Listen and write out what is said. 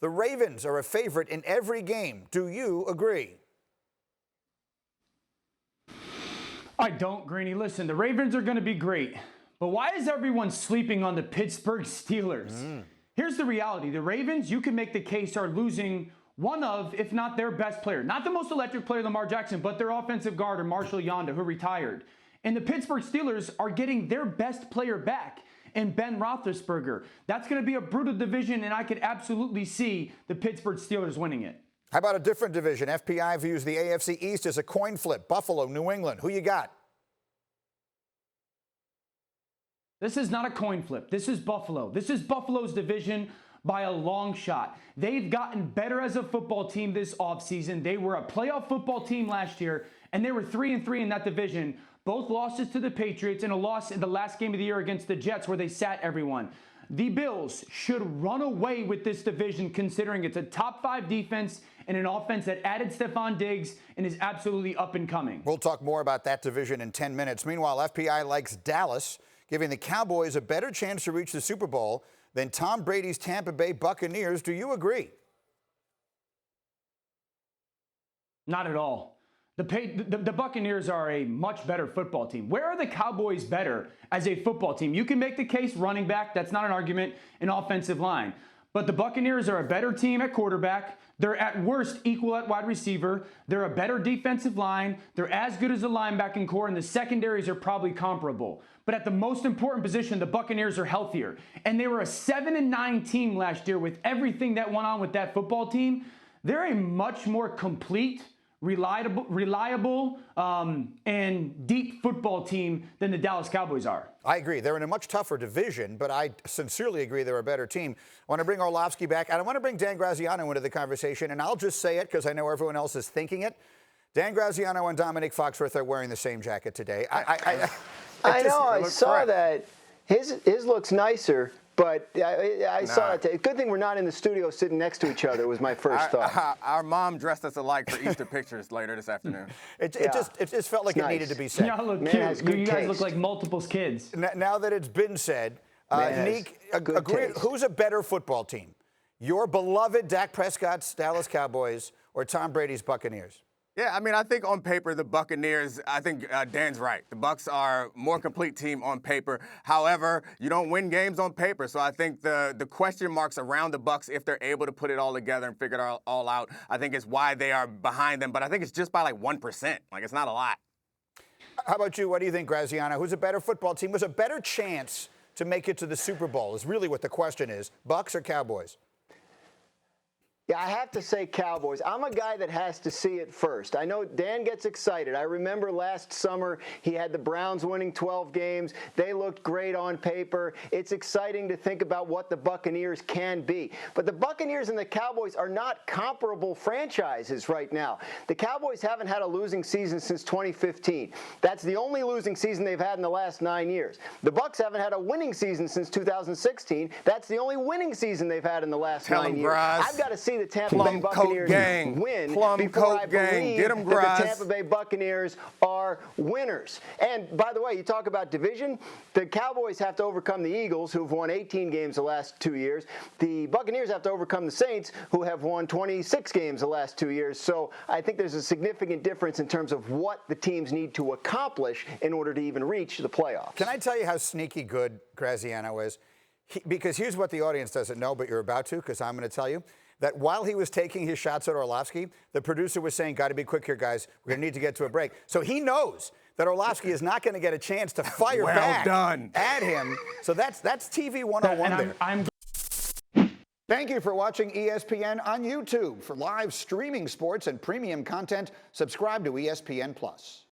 The Ravens are a favorite in every game. Do you agree? I don't, Greeny. Listen, the Ravens are going to be great. But why is everyone sleeping on the Pittsburgh Steelers? Here's the reality. The Ravens, you can make the case, are losing one of, if not their best player. Not the most electric player, Lamar Jackson, but their offensive guard, or Marshall Yanda, who retired. And the Pittsburgh Steelers are getting their best player back in Ben Roethlisberger. That's going to be a brutal division, and I could absolutely see the Pittsburgh Steelers winning it. How about a different division? FPI views the AFC East as a coin flip. Buffalo, New England. Who you got? This is not a coin flip. This is Buffalo. This is Buffalo's division by a long shot. They've gotten better as a football team this offseason. They were a playoff football team last year, and they were 3-3 in that division. Both losses to the Patriots and a loss in the last game of the year against the Jets where they sat everyone. The Bills should run away with this division considering it's a top 5 defense and an offense that added Stephon Diggs and is absolutely up and coming. We'll talk more about that division in 10 minutes. Meanwhile, FPI likes Dallas, giving the Cowboys a better chance to reach the Super Bowl than Tom Brady's Tampa Bay Buccaneers. Do you agree? Not at all. The Buccaneers are a much better football team. Where are the Cowboys better as a football team? You can make the case running back. That's not an argument. An offensive line. But the Buccaneers are a better team at quarterback. They're at worst equal at wide receiver. They're a better defensive line. They're as good as the linebacking core, and the secondaries are probably comparable. But at the most important position, the Buccaneers are healthier. And they were a 7-9 team last year with everything that went on with that football team. They're a much more complete, reliable, and deep football team than the Dallas Cowboys are. I agree. They're in a much tougher division, but I sincerely agree they're a better team. I want to bring Orlovsky back, and I want to bring Dan Graziano into the conversation, and I'll just say it because I know everyone else is thinking it. Dan Graziano and Domonique Foxworth are wearing the same jacket today. I know. I saw that. His looks nicer. But I saw it. Good thing we're not in the studio sitting next to each other was my first thought. Our mom dressed us alike for Easter pictures later this afternoon. It just felt like it needed to be said. Y'all look cute. You guys look like multiple kids. Now that it's been said, Nick, agree, who's a better football team? Your beloved Dak Prescott's Dallas Cowboys or Tom Brady's Buccaneers? Yeah, I mean, I think on paper, the Buccaneers, I think Dan's right. The Bucs are a more complete team on paper. However, you don't win games on paper. So I think the question marks around the Bucs, if they're able to put it all together and figure it all out, I think is why they are behind them. But I think it's just by like 1%. Like, it's not a lot. How about you? What do you think, Graziano? Who's a better football team? Who's a better chance to make it to the Super Bowl is really what the question is. Bucs or Cowboys? Yeah, I have to say Cowboys. I'm a guy that has to see it first. I know Dan gets excited. I remember last summer he had the Browns winning 12 games. They looked great on paper. It's exciting to think about what the Buccaneers can be. But the Buccaneers and the Cowboys are not comparable franchises right now. The Cowboys haven't had a losing season since 2015. That's the only losing season they've had in the last 9 years. The Bucs haven't had a winning season since 2016. That's the only winning season they've had in the last 9 years. I've got to see the Tampa Bay Buccaneers win before I believe that the Tampa Bay Buccaneers are winners. And by the way, you talk about division, the Cowboys have to overcome the Eagles, who've won 18 games the last 2 years. The Buccaneers have to overcome the Saints, who have won 26 games the last 2 years. So I think there's a significant difference in terms of what the teams need to accomplish in order to even reach the playoffs. Can I tell you how sneaky good Graziano is? Because here's what the audience doesn't know, but you're about to, because I'm going to tell you. That while he was taking his shots at Orlovsky, the producer was saying, got to be quick here, guys. We're going to need to get to a break. So he knows that Orlovsky is not going to get a chance to fire back at him. So that's TV 101 there. Thank you for watching ESPN on YouTube. For live streaming sports and premium content, subscribe to ESPN+.